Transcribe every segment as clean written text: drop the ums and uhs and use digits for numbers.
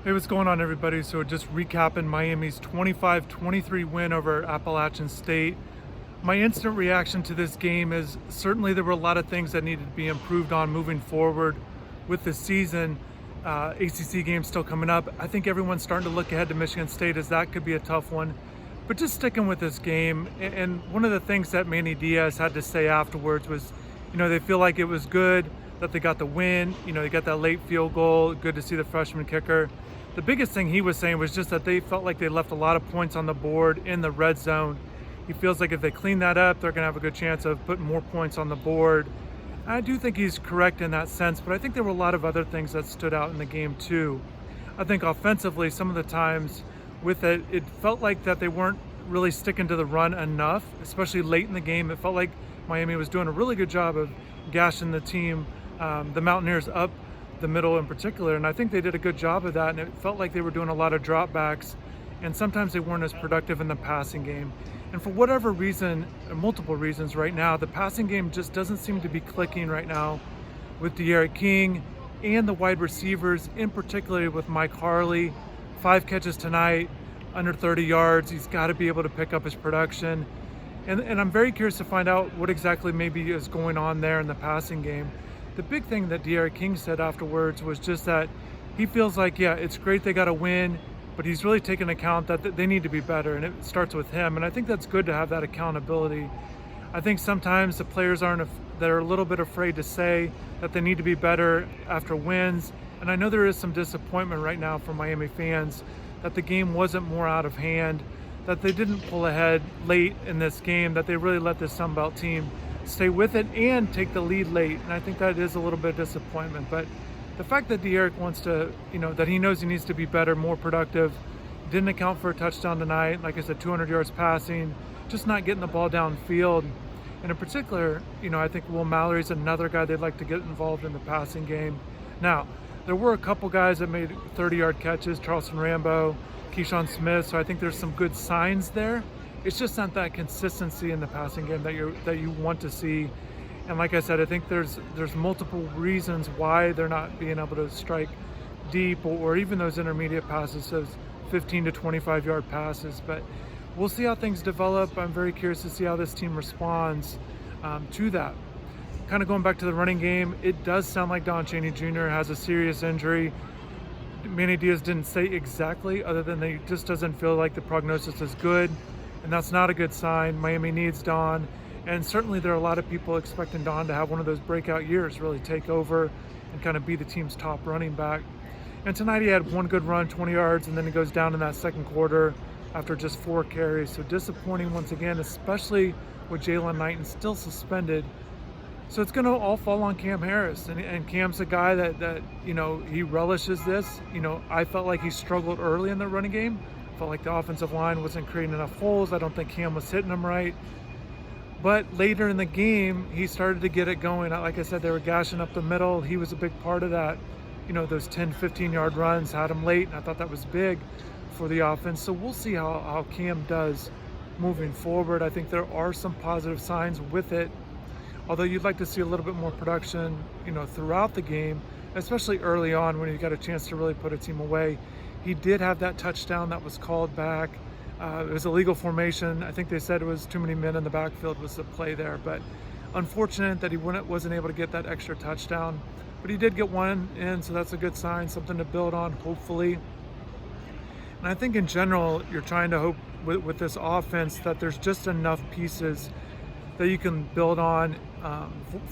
Hey, what's going on, everybody? So just recapping Miami's 25-23 win over Appalachian State. My instant reaction to this game is certainly there were a lot of things that needed to be improved on moving forward with the season. ACC games still coming up. I think everyone's starting to look ahead to Michigan State as that could be a tough one. But just sticking with this game, and one of the things that Manny Diaz had to say afterwards was, they feel like it was good that they got the win. They got that late field goal. Good to see the freshman kicker. The biggest thing he was saying was just that they felt like they left a lot of points on the board in the red zone. He feels like if they clean that up, they're going to have a good chance of putting more points on the board. I do think he's correct in that sense, but I think there were a lot of other things that stood out in the game too. I think offensively, some of the times with it, it felt like that they weren't really sticking to the run enough, especially late in the game. It felt like Miami was doing a really good job of gashing the team, the Mountaineers, up the middle in particular, and I think they did a good job of that, and it felt like they were doing a lot of dropbacks, and sometimes they weren't as productive in the passing game. And for whatever reason, multiple reasons right now, the passing game just doesn't seem to be clicking right now with D'Eriq King and the wide receivers, in particular with Mike Harley. 5 catches tonight, under 30 yards. He's got to be able to pick up his production. And I'm very curious to find out what exactly maybe is going on there in the passing game. The big thing that D'Eriq King said afterwards was just that he feels like, yeah, it's great they got a win, but he's really taken account that they need to be better, and it starts with him. And I think that's good to have that accountability. I think sometimes the players that are a little bit afraid to say that they need to be better after wins. And I know there is some disappointment right now for Miami fans that the game wasn't more out of hand, that they didn't pull ahead late in this game, that they really let this Sun Belt team stay with it and take the lead late. And I think that is a little bit of disappointment. But the fact that D'Eriq wants to, that he knows he needs to be better, more productive, didn't account for a touchdown tonight. Like I said, 200 yards passing, just not getting the ball downfield. And in particular, I think Will Mallory's another guy they'd like to get involved in the passing game. Now, there were a couple guys that made 30-yard catches, Charleston Rambo, Keyshawn Smith, so I think there's some good signs there. It's just not that consistency in the passing game that you want to see. And like I said, I think there's multiple reasons why they're not being able to strike deep or even those intermediate passes, those 15 to 25 yard passes. But we'll see how things develop. I'm very curious to see how this team responds to that. Kind of going back to the running game, it does sound like Don Chaney Jr. has a serious injury. Manny Diaz didn't say exactly, other than he just doesn't feel like the prognosis is good. And that's not a good sign. Miami needs Don. And certainly there are a lot of people expecting Don to have one of those breakout years, really take over and kind of be the team's top running back. And tonight he had one good run, 20 yards, and then he goes down in that second quarter after just 4 carries. So disappointing once again, especially with Jalen Knighton still suspended. So it's going to all fall on Cam Harris. And Cam's a guy that he relishes this. I felt like he struggled early in the running game. Felt like the offensive line wasn't creating enough holes. I don't think Cam was hitting them right. But later in the game, he started to get it going. Like I said, they were gashing up the middle. He was a big part of that. Those 10, 15-yard runs had him late, and I thought that was big for the offense. So we'll see how Cam does moving forward. I think there are some positive signs with it, although you'd like to see a little bit more production, throughout the game, especially early on when you got a chance to really put a team away. He did have that touchdown that was called back. It was a legal formation. I think they said it was too many men in the backfield was the play there. But unfortunate that he wasn't able to get that extra touchdown. But he did get one in, so that's a good sign, something to build on, hopefully. And I think in general, you're trying to hope with this offense that there's just enough pieces that you can build on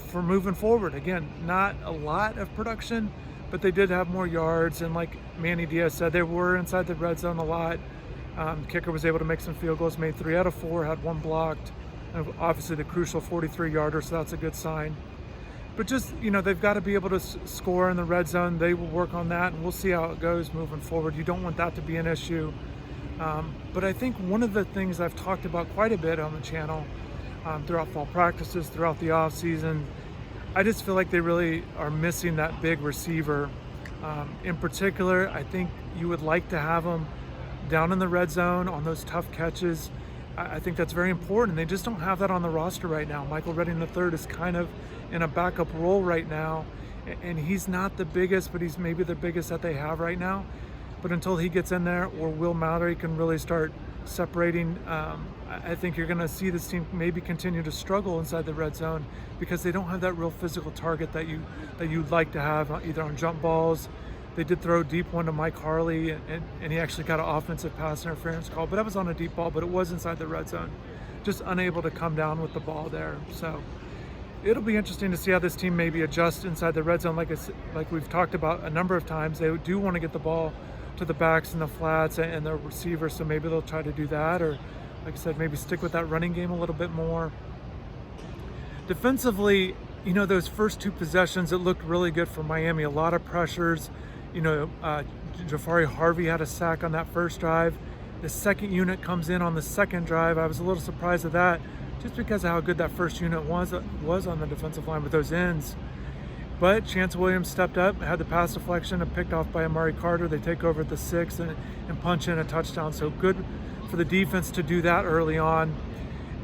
for moving forward. Again, not a lot of production, but they did have more yards, and like Manny Diaz said, they were inside the red zone a lot. Kicker was able to make some field goals, made 3 out of 4, had 1 blocked, and obviously the crucial 43-yarder, so that's a good sign. But just, they've got to be able to score in the red zone. They will work on that, and we'll see how it goes moving forward. You don't want that to be an issue. But I think one of the things I've talked about quite a bit on the channel throughout fall practices, throughout the off season, I just feel like they really are missing that big receiver. In particular, I think you would like to have them down in the red zone on those tough catches. I think that's very important. They just don't have that on the roster right now. Michael Redding III is kind of in a backup role right now, and he's not the biggest, but he's maybe the biggest that they have right now. but until he gets in there or Will Mallory can really start separating, I think you're going to see this team maybe continue to struggle inside the red zone because they don't have that real physical target that you'd like to have, either on jump balls. They did throw a deep one to Mike Harley, and he actually got an offensive pass interference call, but that was on a deep ball, but it was inside the red zone. Just unable to come down with the ball there. So it'll be interesting to see how this team maybe adjusts inside the red zone. Like we've talked about a number of times, they do want to get the ball to the backs and the flats and the receivers, so maybe they'll try to do that, or like I said, maybe stick with that running game a little bit more. Defensively, those first two possessions, it looked really good for Miami. A lot of pressures. Jafari Harvey had a sack on that first drive. The second unit comes in on the second drive. I was a little surprised at that, just because of how good that first unit was on the defensive line with those ends. But Chance Williams stepped up, had the pass deflection and picked off by Amari Carter. They take over at the 6 and punch in a touchdown. So good for the defense to do that early on.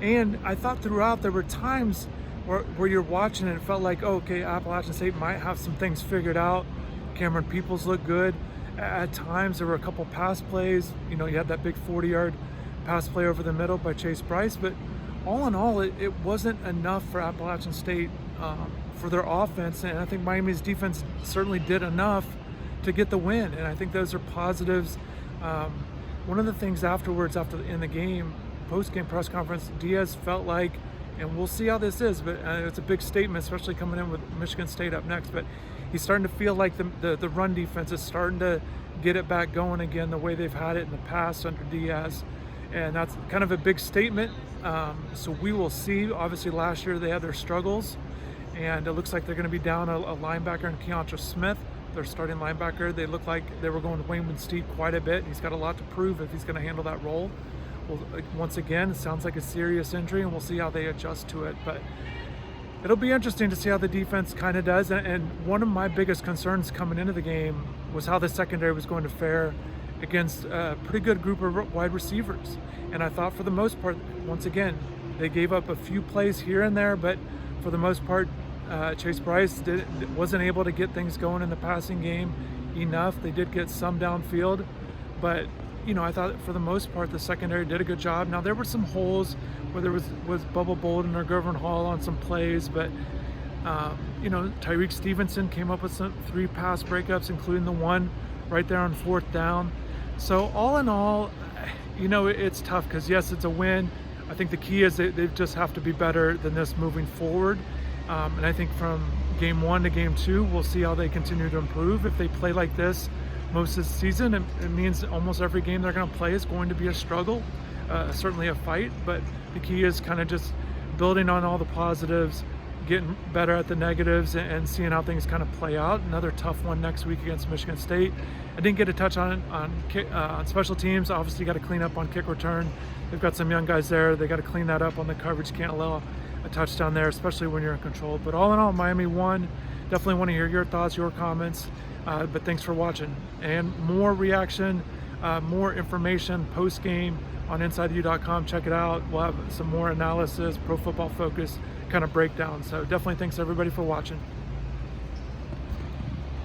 And I thought throughout there were times where you're watching and it felt like, oh, okay, Appalachian State might have some things figured out. Cameron Peoples looked good. At times there were a couple pass plays. You had that big 40-yard pass play over the middle by Chase Bryce. But all in all, it wasn't enough for Appalachian State for their offense. And I think Miami's defense certainly did enough to get the win. And I think those are positives. One of the things in the game, post-game press conference, Diaz felt like, and we'll see how this is, but it's a big statement, especially coming in with Michigan State up next, but he's starting to feel like the run defense is starting to get it back going again the way they've had it in the past under Diaz. And that's kind of a big statement. So we will see. Obviously last year they had their struggles, and it looks like they're going to be down a linebacker in Keontra Smith, their starting linebacker. They look like they were going to Wayman Steed quite a bit. He's got a lot to prove if he's going to handle that role. Well, once again, it sounds like a serious injury, and we'll see how they adjust to it. But it'll be interesting to see how the defense kind of does. And one of my biggest concerns coming into the game was how the secondary was going to fare against a pretty good group of wide receivers. And I thought for the most part, once again, they gave up a few plays here and there, but for the most part, Chase Bryce wasn't able to get things going in the passing game enough. They did get some downfield, but I thought for the most part the secondary did a good job. Now there were some holes where there was Bubba Bolden or Gervin Hall on some plays, but Tyreek Stevenson came up with some 3 pass breakups, including the one right there on 4th down. So all in all, it's tough because yes, it's a win. I think the key is they just have to be better than this moving forward. And I think from game 1 to game 2, we'll see how they continue to improve. If they play like this most of the season, it means almost every game they're going to play is going to be a struggle, certainly a fight. But the key is kind of just building on all the positives, getting better at the negatives, and seeing how things kind of play out. Another tough one next week against Michigan State. I didn't get a touch on special teams. Obviously, got to clean up on kick return. They've got some young guys there. They got to clean that up on the coverage. Can't allow a touchdown there, especially when you're in control. But all in all, Miami won. Definitely want to hear your thoughts, your comments. But thanks for watching. And more reaction, more information post-game on InsideTheU.com. Check it out. We'll have some more analysis, Pro Football Focus kind of breakdown. So definitely thanks everybody for watching.